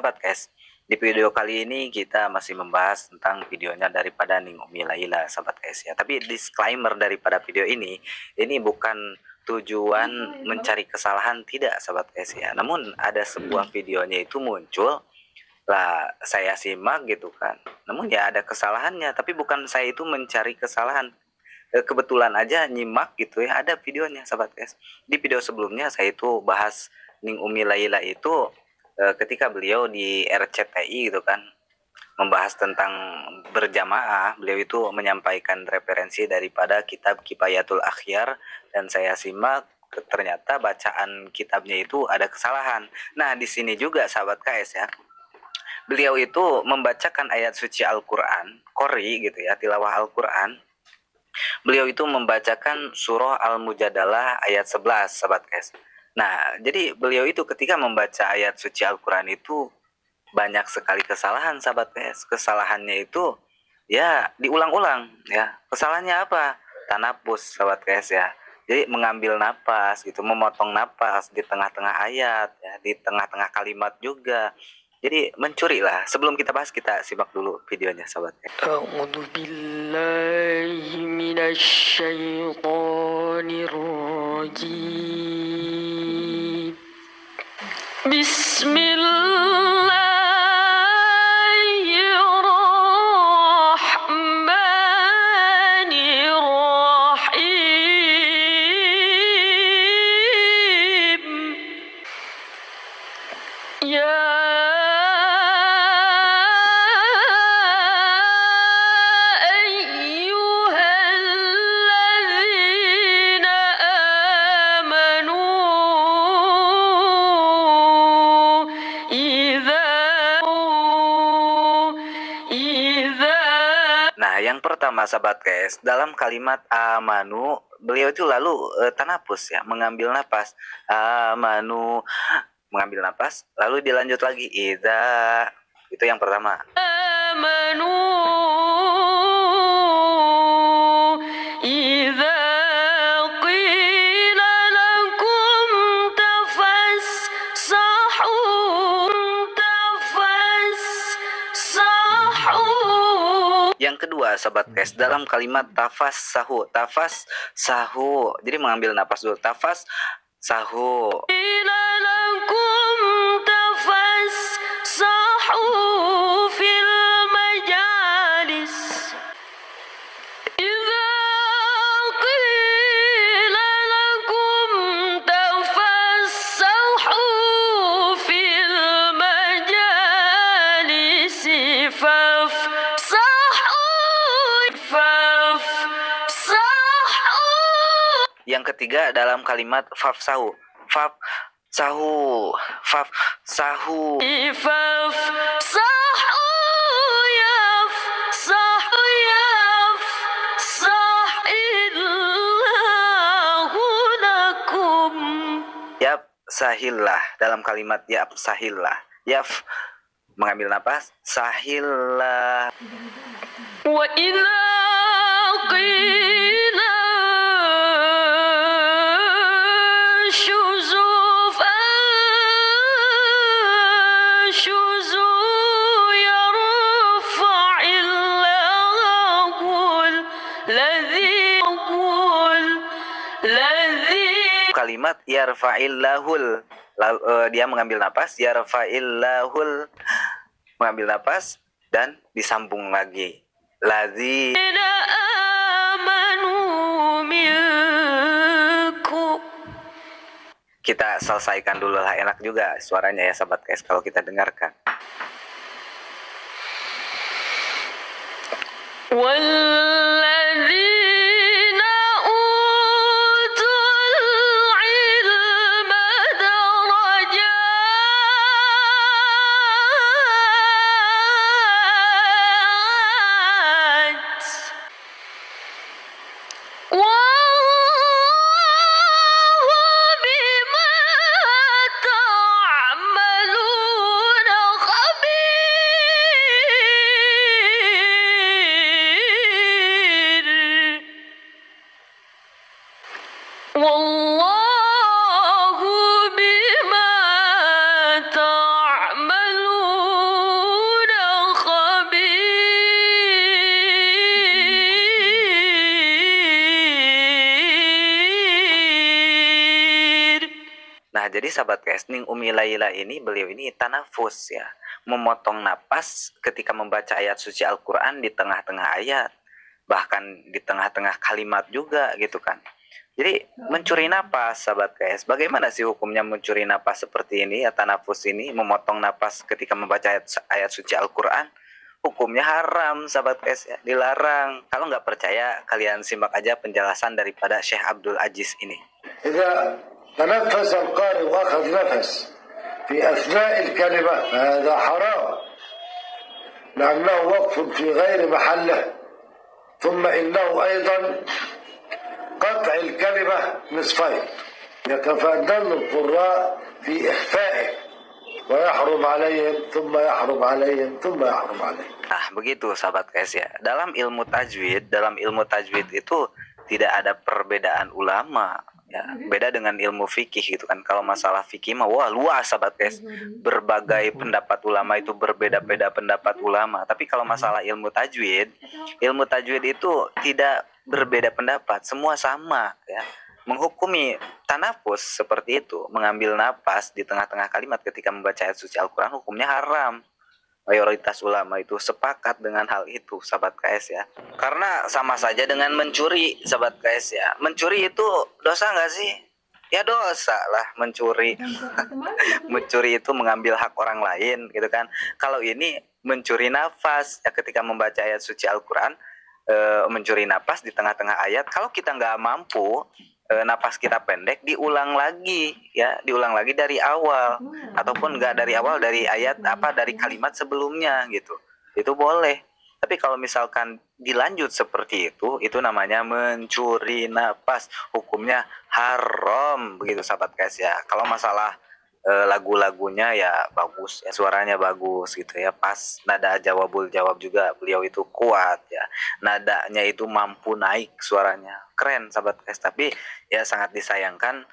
Sahabat KS, di video kali ini kita masih membahas tentang videonya daripada Ning Umi Laila, Sahabat KS ya. Tapi disclaimer daripada video ini bukan tujuan mencari kesalahan, tidak Sahabat KS ya. Namun ada sebuah videonya itu muncul, lah saya simak gitu kan. Namun ya ada kesalahannya, tapi bukan saya itu mencari kesalahan. Kebetulan aja nyimak gitu ya, ada videonya Sahabat KS. Di video sebelumnya saya itu bahas Ning Umi Laila itu ketika beliau di RCTI gitu kan membahas tentang berjamaah, beliau itu menyampaikan referensi daripada kitab Kifayatul Akhyar, dan saya simak ternyata bacaan kitabnya itu ada kesalahan. Nah, di sini juga Sahabat KS ya, beliau itu membacakan ayat suci Al-Quran, Qori gitu ya, tilawah Al-Quran. Beliau itu membacakan surah Al-Mujadalah ayat 11 Sahabat KS. Nah, jadi beliau itu ketika membaca ayat suci Al-Quran itu banyak sekali kesalahan Sahabat KS. Kesalahannya itu ya diulang-ulang ya. Kesalahannya apa? Tanapus Sahabat KS ya. Jadi mengambil napas gitu, memotong napas di tengah-tengah ayat ya, di tengah-tengah kalimat juga. Jadi mencuri lah. Sebelum kita bahas, kita simak dulu videonya Sahabat KS. A'udzu billahi minasy syaithanir rajim. Bismillahirrahmanirrahim. Ya Nah, yang pertama Sahabat KS, dalam kalimat amanu, beliau itu lalu tanapus ya, mengambil napas. Amanu, mengambil napas, lalu dilanjut lagi idza. Itu yang pertama. amanu idza qila lakum tafassahu. Yang kedua Sahabat KS, dalam kalimat tafas sahu, jadi mengambil napas dulu, tafas sahu. Yang ketiga dalam kalimat fafsahu, fafsahu. Yap sahillah, dalam kalimat yap sahillah, yaf mengambil napas, sahillah. Wa idza qila kalimat yarfa'illahul, dia mengambil napas, yarfa'illahul, mengambil napas dan disambung lagi, ladzi. Kita selesaikan dulu lah, enak juga suaranya ya Sahabat KS kalau kita dengarkan. jadi sahabat KS, Ning Umi Laila ini, beliau ini tanafus ya, memotong napas ketika membaca ayat suci Al-Quran di tengah-tengah ayat, bahkan di tengah-tengah kalimat juga gitu kan. Jadi mencuri napas sahabat KS, bagaimana sih hukumnya mencuri napas seperti ini ya, tanafus ini, memotong napas ketika membaca ayat suci Al-Quran? Hukumnya haram sahabat KS ya, dilarang. Kalau nggak percaya, kalian simak aja penjelasan daripada Syekh Abdul Aziz ini. تنفس القارئ وأخذ نفس في أثناء الكلمة هذا حرام لأنه وقف في غير محله ثم إنه أيضا قطع الكلمة نصفين يتفنن القراء في إخفائه ويحرم عليهم ثم يحرم عليهم ثم يحرم عليهم. Nah begitu sahabat KS ya, dalam ilmu tajwid itu tidak ada perbedaan ulama ya, beda dengan ilmu fikih gitu kan. Kalau masalah fikih mah wah luas sahabat KS, berbagai pendapat ulama itu, berbeda-beda pendapat ulama. Tapi kalau masalah ilmu tajwid itu tidak berbeda pendapat, semua sama ya. Menghukumi tanafus seperti itu, mengambil napas di tengah-tengah kalimat ketika membaca ayat suci Al-Quran, hukumnya haram. Mayoritas ulama itu sepakat dengan hal itu sahabat KS ya. Karena sama saja dengan mencuri sahabat KS ya. Mencuri itu dosa nggak sih? Ya dosa lah mencuri. Mencuri itu mengambil hak orang lain gitu kan. Kalau ini mencuri nafas ya, ketika membaca ayat suci Al-Quran, mencuri nafas di tengah-tengah ayat. Kalau kita nggak mampu, napas kita pendek, diulang lagi dari awal, ataupun enggak dari awal, dari ayat dari kalimat sebelumnya gitu, itu boleh. Tapi kalau misalkan dilanjut seperti itu namanya mencuri napas, hukumnya haram begitu sahabat guys ya. Kalau masalah lagu-lagunya ya bagus ya, suaranya bagus gitu ya, pas nada jawabul jawab juga beliau itu kuat ya, nadanya itu mampu naik suaranya, keren sahabat guys. Tapi ya sangat disayangkan